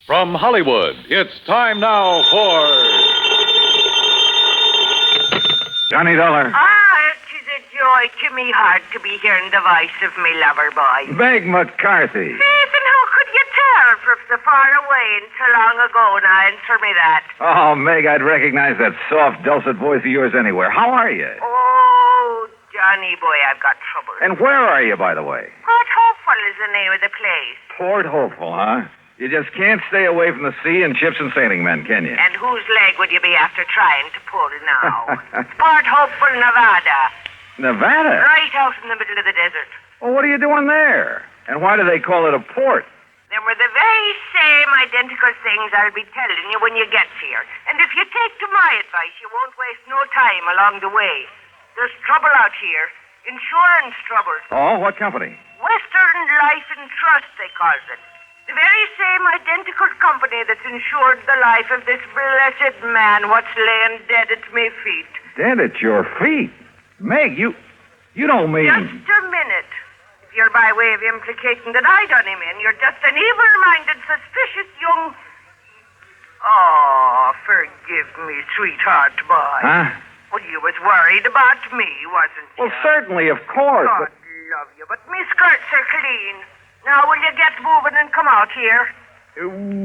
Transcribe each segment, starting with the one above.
From Hollywood, it's time now for Johnny Dollar. It is a joy to me heart to be hearing the voice of me lover boy. Meg McCarthy. Ethan, how could you tell from so far away and so long ago? Now answer me that. Oh, Meg, I'd recognize that soft, dulcet voice of yours anywhere. How are you? Oh, Johnny boy, I've got trouble. And where are you, by the way? Port Hopeful is the name of the place. Port Hopeful, huh? You just can't stay away from the sea and ships and sailing men, can you? And whose leg would you be after trying to pull now? Port Hopeful, Nevada. Nevada? Right out in the middle of the desert. Well, what are you doing there? And why do they call it a port? Them were the very same identical things I'll be telling you when you get here. And if you take to my advice, you won't waste no time along the way. There's trouble out here. Insurance trouble. Oh, what company? Western Life and Trust, they calls it. The very same identical company that's insured the life of this blessed man what's laying dead at my feet. Dead at your feet? Meg, you don't mean... Just a minute. If you're by way of implicating that I done him in, you're just an evil-minded, suspicious young... Oh, forgive me, sweetheart boy. Huh? Well, you was worried about me, wasn't you? Well, certainly, of course. God love you, but me skirts are clean. Now, will you get moving and come out here?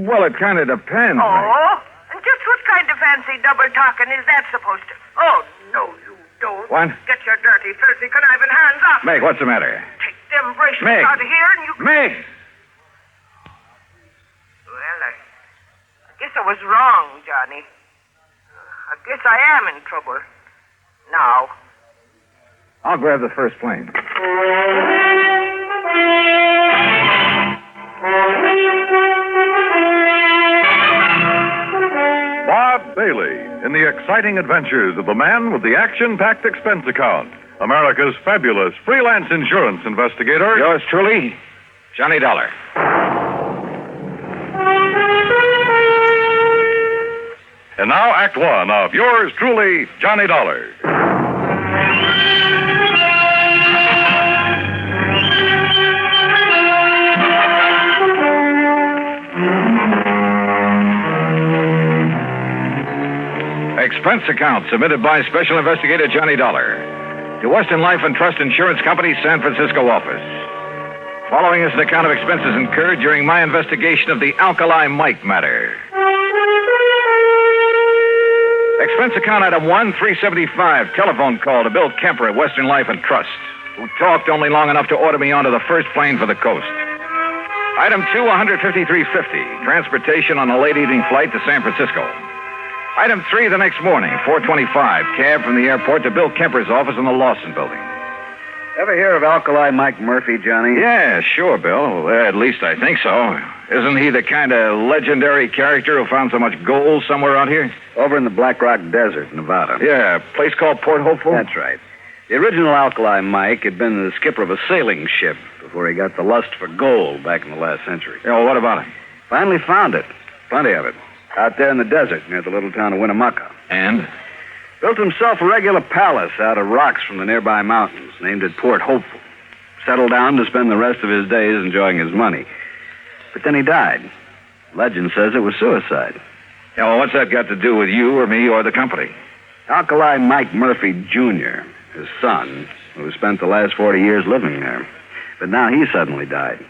Well, it kind of depends. Oh? Meg. And just what kind of fancy double talking is that supposed to... Oh, no, you don't. What? Get your dirty, filthy, conniving hands off. Meg, what's the matter? Take them bracelets Meg. out of here and you... Meg! Well, I guess I was wrong, Johnny. I guess I am in trouble. Now. I'll grab the first plane. Bob Bailey in the exciting adventures of the man with the action-packed expense account, America's fabulous freelance insurance investigator. Yours truly, Johnny Dollar. And now, Act One of yours truly, Johnny Dollar. Expense account submitted by Special Investigator Johnny Dollar to Western Life and Trust Insurance Company, San Francisco office. Following is an account of expenses incurred during my investigation of the Alkali Mike Matter. Expense account item 1375, telephone call to Bill Kemper at Western Life and Trust, who talked only long enough to order me onto the first plane for the coast. Item 2, 153.50, transportation on a late evening flight to San Francisco. Item 3, the next morning, 4:25, cab from the airport to Bill Kemper's office in the Lawson building. Ever hear of Alkali Mike Murphy, Johnny? Yeah, sure, Bill. At least I think so. Isn't he the kind of legendary character who found so much gold somewhere out here? Over in the Black Rock Desert, Nevada. Yeah, a place called Port Hopeful? That's right. The original Alkali Mike had been the skipper of a sailing ship before he got the lust for gold back in the last century. Yeah, well, what about it? Finally found it. Plenty of it. Out there in the desert near the little town of Winnemucca. And? Built himself a regular palace out of rocks from the nearby mountains, named it Port Hopeful. Settled down to spend the rest of his days enjoying his money. But then he died. Legend says it was suicide. Yeah, well, what's that got to do with you or me or the company? Alkali Mike Murphy, Jr., his son, who spent the last 40 years living there. But now he suddenly died.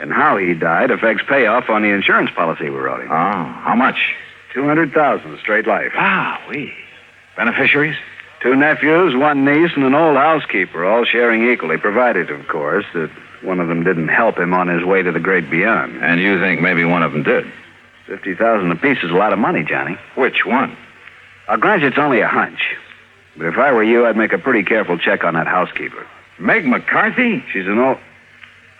And how he died affects payoff on the insurance policy we wrote him. Oh, how much? $200,000 straight life. Ah, Beneficiaries? 2 nephews, 1 niece, and an old housekeeper, all sharing equally, provided, of course, that one of them didn't help him on his way to the great beyond. And you think maybe one of them did? $50,000 apiece is a lot of money, Johnny. Which one? I'll grant you it's only a hunch. But if I were you, I'd make a pretty careful check on that housekeeper. Meg McCarthy? She's an old...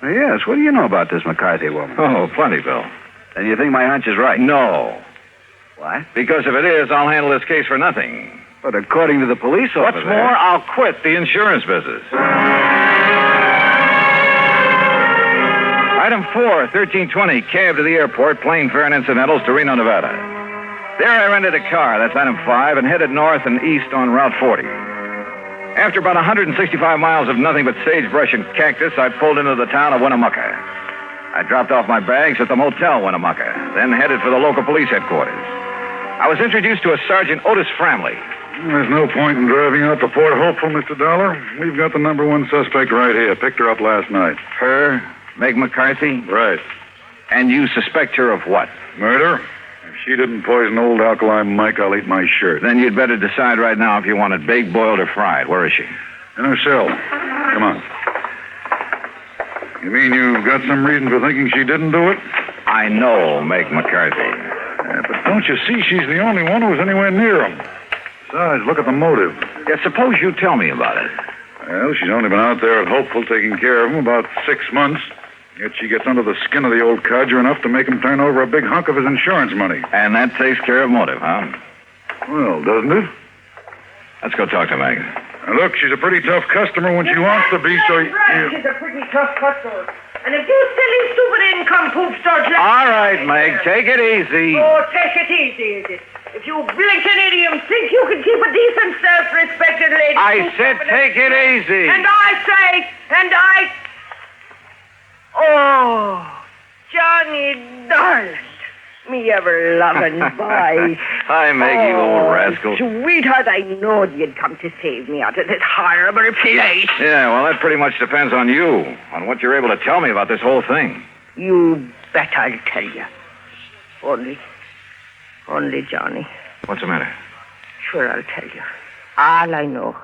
Oh, yes, what do you know about this McCarthy woman? Oh, plenty, Bill. And you think my hunch is right? No. What? Because if it is, I'll handle this case for nothing. But according to the police over What's there... more, I'll quit the insurance business. Item 4, 1320, cab to the airport, plane fare and incidentals to Reno, Nevada. There I rented a car, that's item 5, and headed north and east on Route 40. After about 165 miles of nothing but sagebrush and cactus, I pulled into the town of Winnemucca. I dropped off my bags at the Motel Winnemucca, then headed for the local police headquarters. I was introduced to a Sergeant Otis Framley. There's no point in driving out to Port Hopeful, Mr. Dollar. We've got the number one suspect right here. Picked her up last night. Her? Meg McCarthy? Right. And you suspect her of what? Murder? If she didn't poison old Alkali Mike, I'll eat my shirt. Then you'd better decide right now if you want it baked, boiled, or fried. Where is she? In her cell. Come on. You mean you've got some reason for thinking she didn't do it? I know Meg McCarthy. Yeah, but don't you see she's the only one who was anywhere near him? Besides, look at the motive. Yeah, suppose you tell me about it. Well, she's only been out there at Hopeful taking care of him about 6 months. Yet she gets under the skin of the old codger enough to make him turn over a big hunk of his insurance money. And that takes care of motive, huh? Well, doesn't it? Let's go talk to Meg. Now, look, she's a pretty tough customer when she wants to be, so... Right, she's a pretty tough customer. And if you silly, stupid income poop starts... All right, Meg, take it easy. Oh, take it easy, is it? If you blinking idiom think you can keep a decent, self-respected lady... I said take it easy. And I... Oh, Johnny, darling. Me ever-loving boy. Hi, Meg, you old rascal. Sweetheart, I knowed you'd come to save me out of this horrible place. Yeah, well, that pretty much depends on you, on what you're able to tell me about this whole thing. You bet I'll tell you. Only, Johnny. What's the matter? Sure, I'll tell you. All I know.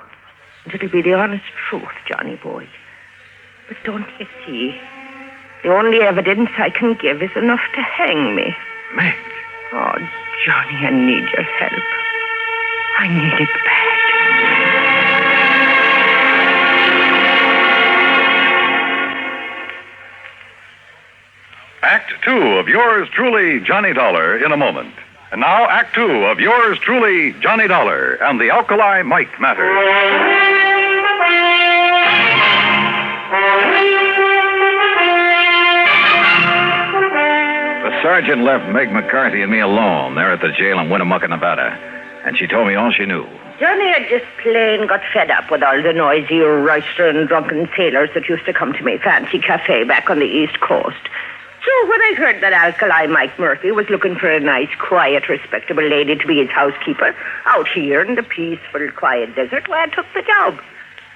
And it'll be the honest truth, Johnny boy. But don't you see? The only evidence I can give is enough to hang me. Meg. Oh, Johnny, I need your help. I need it bad. Act 2 of yours truly, Johnny Dollar, in a moment. And now, Act 2 of yours truly, Johnny Dollar, and the Alkali Mike Matter. The sergeant left Meg McCarthy and me alone there at the jail in Winnemucca, Nevada. And she told me all she knew. Johnny had just plain got fed up with all the noisy, roistering, drunken sailors that used to come to my fancy cafe back on the East Coast. So when I heard that Alkali Mike Murphy was looking for a nice, quiet, respectable lady to be his housekeeper out here in the peaceful, quiet desert, well, I took the job.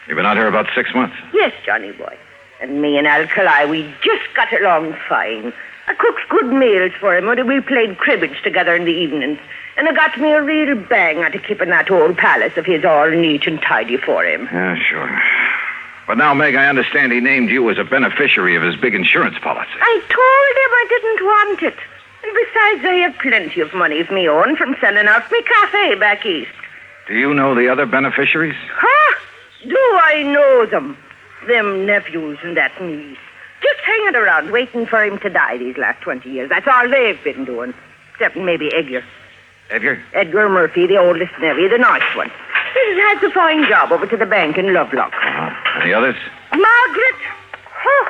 You've been out here about 6 months. Yes, Johnny boy. And me and Alkali, we just got along fine. I cooked good meals for him, and we played cribbage together in the evenings. And I got me a real bang out of keeping that old palace of his all neat and tidy for him. Yeah, sure. But now, Meg, I understand he named you as a beneficiary of his big insurance policy. I told him I didn't want it. And besides, I have plenty of money of me own from selling out my cafe back east. Do you know the other beneficiaries? Huh? Do I know them? Them nephews and that niece. Just hanging around waiting for him to die these last 20 years. That's all they've been doing. Except maybe Edgar. Edgar? Edgar Murphy, the oldest nephew, the nice one. He has a fine job over to the bank in Lovelock. And the others? Margaret! Oh,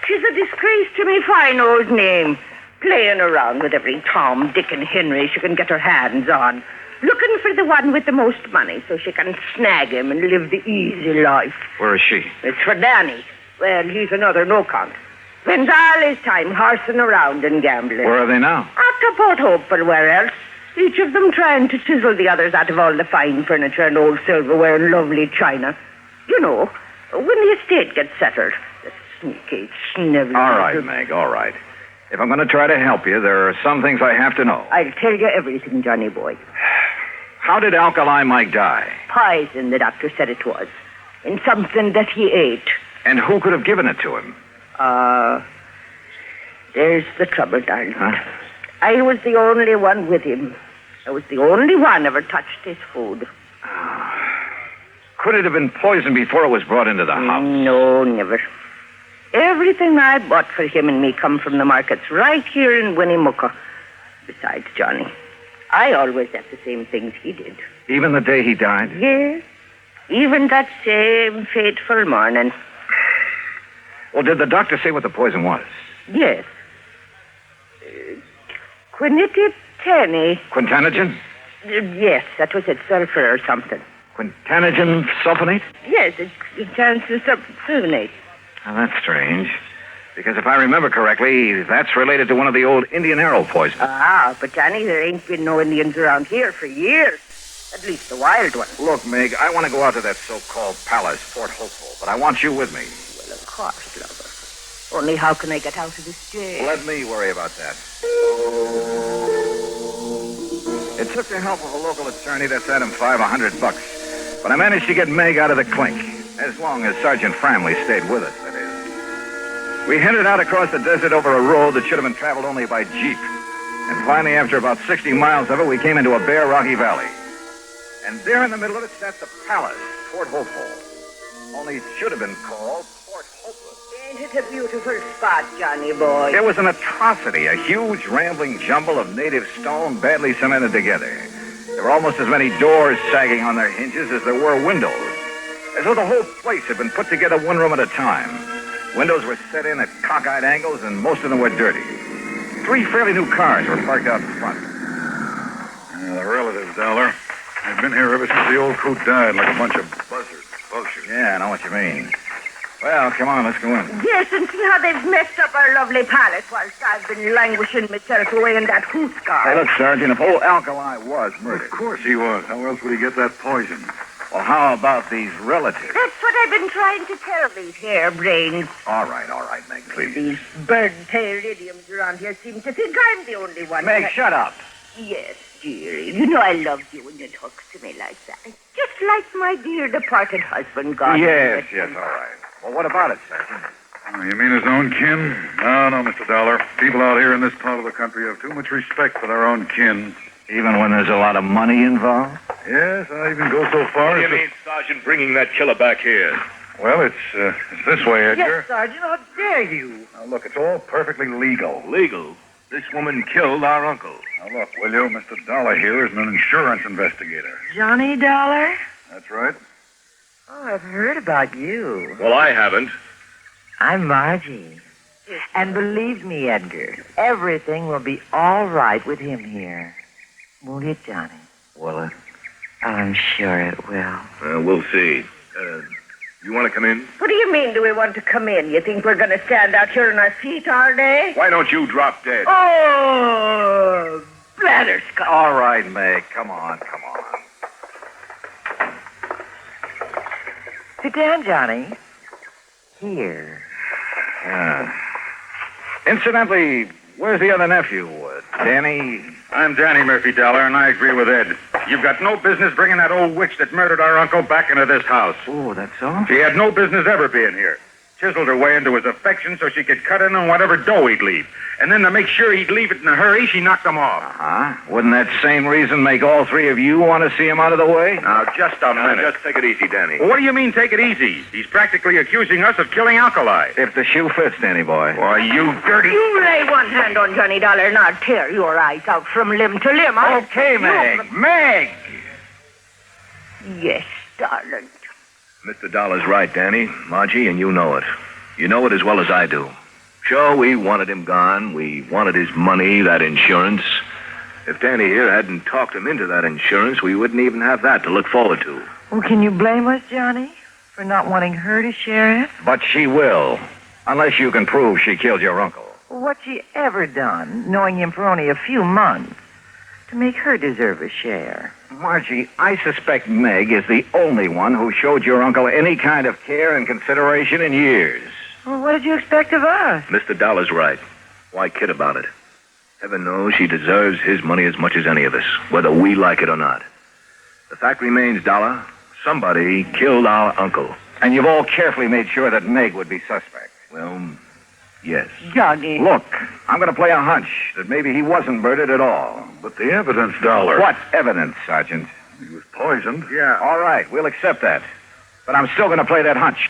she's a disgrace to me fine old name. Playing around with every Tom, Dick, and Henry she can get her hands on. Looking for the one with the most money so she can snag him and live the easy life. Where is she? It's for Danny. Well, he's another no-count. Spends all his time horsing around and gambling. Where are they now? Out to Port Hopeful, where else? Each of them trying to chisel the others out of all the fine furniture and old silverware and lovely china. You know, when the estate gets settled. The sneaky, snivelly... All right, Meg, all right. If I'm going to try to help you, there are some things I have to know. I'll tell you everything, Johnny boy. How did Alkali Mike die? Poison, the doctor said it was. In something that he ate. And who could have given it to him? There's the trouble, darling. Huh? I was the only one with him. I was the only one ever touched his food. Could it have been poisoned before it was brought into the house? No, never. Everything I bought for him and me come from the markets right here in Winnemucca. Besides, Johnny, I always had the same things he did. Even the day he died? Yes. Even that same fateful morning. Well, did the doctor say what the poison was? Yes. Quinititani. Quintanogen? Yes, that was it. Sulfur or something. Quintanogen sulfonate? Yes, it's sulfonate. Oh, that's strange. Because if I remember correctly, that's related to one of the old Indian arrow poisons. But Johnny, there ain't been no Indians around here for years. At least the wild ones. Look, Meg, I want to go out to that so-called palace, Fort Hopeful, but I want you with me. Well, of course, lover. Only how can I get out of this jail? Let me worry about that. It took the help of a local attorney that set him $500. But I managed to get Meg out of the clink, as long as Sergeant Framley stayed with us, that is. We headed out across the desert over a road that should have been traveled only by jeep. And finally, after about 60 miles of it, we came into a bare, rocky valley. And there in the middle of it sat the palace, Fort Hopeful. Only it should have been called Fort Hopeless. Ain't it a beautiful spot, Johnny boy? It was an atrocity, a huge, rambling jumble of native stone badly cemented together. There were almost as many doors sagging on their hinges as there were windows, as though the whole place had been put together one room at a time. Windows were set in at cockeyed angles, and most of them were dirty. 3 fairly new cars were parked out in front. The relatives, Dollar. They've been here ever since the old coot died, like a bunch of buzzards. Vultures. Yeah, I know what you mean. Well, come on, let's go in. Yes, and see how they've messed up our lovely palace whilst I've been languishing myself away in that hoot car. Hey, look, Sergeant, if old Alkali was murdered. Of course he was. How else would he get that poison? Well, how about these relatives? That's what I've been trying to tell these harebrains. All right, Meg, please. These bird-tailed idioms around here seem to think I'm the only one. Meg, shut up. Yes, dearie. You know I loved you when you talked to me like that. Just like my dear departed husband, God. Yes, all right. Well, what about it, Sergeant? Oh, you mean his own kin? No, Mr. Dollar. People out here in this part of the country have too much respect for their own kin. Even when there's a lot of money involved? Yes, I even go so far What do as you mean, Sergeant, bringing that killer back here? Well, it's this way, Edgar. Yes, Sergeant, how dare you? Now, look, it's all perfectly legal. Legal? This woman killed our uncle. Now, look, will you? Mr. Dollar here is an insurance investigator. Johnny Dollar? That's right. Oh, I've heard about you. Well, I haven't. I'm Margie. And believe me, Edgar, everything will be all right with him here. Won't it, Johnny? Will it? I'm sure it will. We'll see. You want to come in? What do you mean, do we want to come in? You think we're going to stand out here on our feet all day? Why don't you drop dead? Oh, blatherskite. All right, Meg, come on. Sit down, Johnny. Here. Incidentally, where's the other nephew? Danny? I'm Danny Murphy, Dollar, and I agree with Ed. You've got no business bringing that old witch that murdered our uncle back into this house. Oh, that's all? She had no business ever being here. Chiseled her way into his affection so she could cut in on whatever dough he'd leave. And then to make sure he'd leave it in a hurry, she knocked him off. Uh-huh. Wouldn't that same reason make all 3 of you want to see him out of the way? Now, just a minute. Just take it easy, Danny. Well, what do you mean, take it easy? He's practically accusing us of killing Alkali. If the shoe fits, Danny boy. Why, you dirty... You lay one hand on Johnny Dollar and I'll tear your eyes out from limb to limb. Okay, Meg. Meg! Yes, darling. Mr. Dollar's right, Danny. Margie, and you know it. You know it as well as I do. Sure, we wanted him gone. We wanted his money, that insurance. If Danny here hadn't talked him into that insurance, we wouldn't even have that to look forward to. Well, can you blame us, Johnny, for not wanting her to share it? But she will. Unless you can prove she killed your uncle. What's she ever done, knowing him for only a few months, to make her deserve a share? Margie, I suspect Meg is the only one who showed your uncle any kind of care and consideration in years. Well, what did you expect of us? Mr. Dollar's right. Why kid about it? Heaven knows she deserves his money as much as any of us, whether we like it or not. The fact remains, Dollar, somebody killed our uncle. And you've all carefully made sure that Meg would be suspect. Well, yes. Johnny. Look, I'm going to play a hunch that maybe he wasn't murdered at all. But the evidence, Dollar... What evidence, Sergeant? He was poisoned. Yeah, all right, we'll accept that. But I'm still going to play that hunch.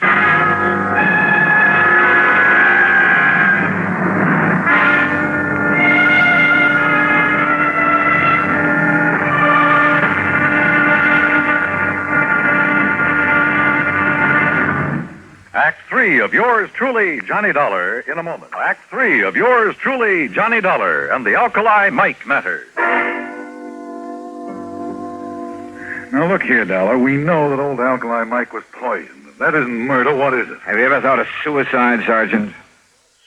Act 3 of yours truly, Johnny Dollar, in a moment. Act 3 of yours truly, Johnny Dollar, and the Alkali Mike Matter. Now, look here, Dollar. We know that old Alkali Mike was poisoned. If that isn't murder, what is it? Have you ever thought of suicide, Sergeant?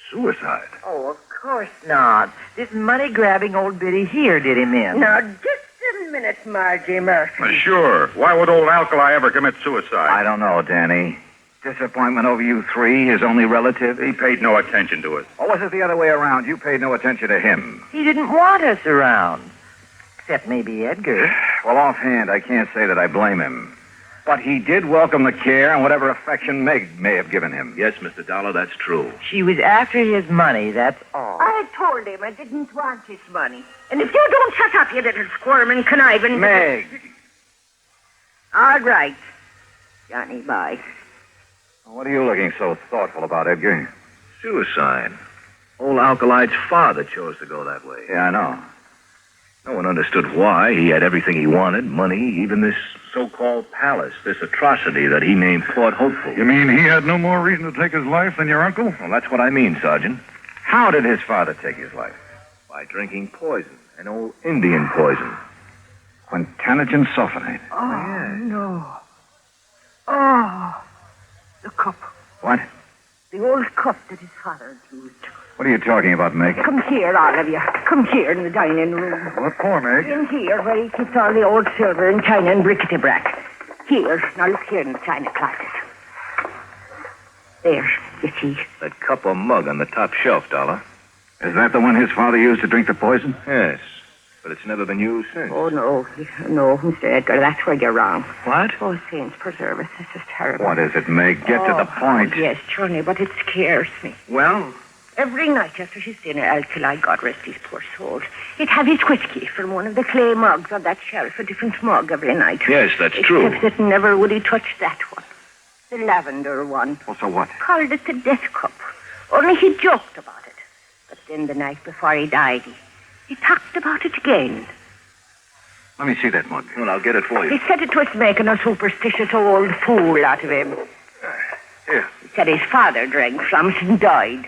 Suicide? Oh, of course not. This money-grabbing old biddy here did him in. Now, just a minute, Margie Murphy. Sure. Why would old Alkali ever commit suicide? I don't know, Danny. Disappointment over you three, his only relative? He paid no attention to us. Or was it the other way around? You paid no attention to him. He didn't want us around. Except maybe Edgar. Well, offhand, I can't say that I blame him. But he did welcome the care and whatever affection Meg may have given him. Yes, Mr. Dollar, that's true. She was after his money, that's all. I told him I didn't want his money. And if you don't shut up, you little squirm and conniving... Meg! All right. Johnny, bye. What are you looking so thoughtful about, Edgar? Suicide. Old Alkali's father chose to go that way. Yeah, I know. No one understood why. He had everything he wanted, money, even this so-called palace, this atrocity that he named Port Hopeful. You mean he had no more reason to take his life than your uncle? Well, that's what I mean, Sergeant. How did his father take his life? By drinking poison, an old Indian poison. Quintanogen sulfonate. Oh, no. Oh, the cup. What? The old cup that his father had used. What are you talking about, Meg? Come here, all of you. Come here in the dining room. What for, Meg? In here, where he keeps all the old silver and china and brickety-brack. Here. Now look here in the china closet. There, you see. That cup or mug on the top shelf, Dollar. Is that the one his father used to drink the poison? Yes, but it's never been used since. Oh, no. No, Mr. Edgar, that's where you're wrong. What? Oh, saints preserve us. This is terrible. What is it, Meg? Get to the point. Yes, Johnny, but it scares me. Well? Every night after his dinner, Alkali, God rest his poor soul, he'd have his whiskey from one of the clay mugs on that shelf, a different mug every night. Yes, that's true. Except that never would he touch that one. The lavender one. Well, so what? Called it the death cup. Only he joked about it. But then the night before he died, he talked about it again. Let me see that mug. Well, I'll get it for you. He said it was making a superstitious old fool out of him. Here. He said his father drank from it and died.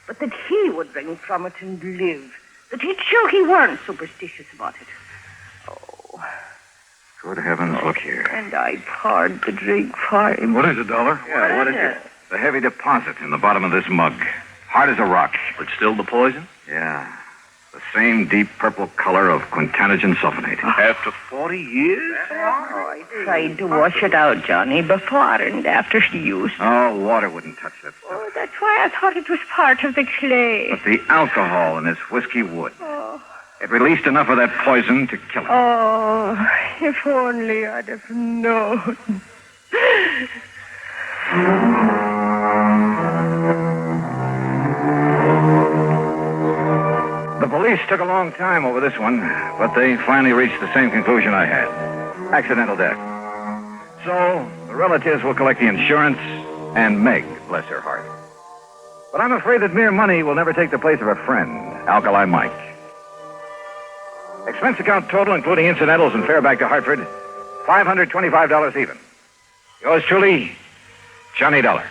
But that he would drink from it and live. That he'd show he weren't superstitious about it. Oh. Good heavens, look here. And I poured the drink for him. What is it, Dollar? Yeah, what is it? The heavy deposit in the bottom of this mug. Hard as a rock. But still the poison? Yeah. The same deep purple color of quintanogen sulfonate. After 40 years? Oh, I tried to wash it out, Johnny, before and after the use. Oh, water wouldn't touch that stuff. Oh, that's why I thought it was part of the clay. But the alcohol in this whiskey would. Oh. It released enough of that poison to kill him. Oh, if only I'd have known. The police took a long time over this one, but they finally reached the same conclusion I had. Accidental death. So, the relatives will collect the insurance, and Meg, bless her heart. But I'm afraid that mere money will never take the place of a friend, Alkali Mike. Expense account total, including incidentals and fare back to Hartford, $525 even. Yours truly, Johnny Dollar.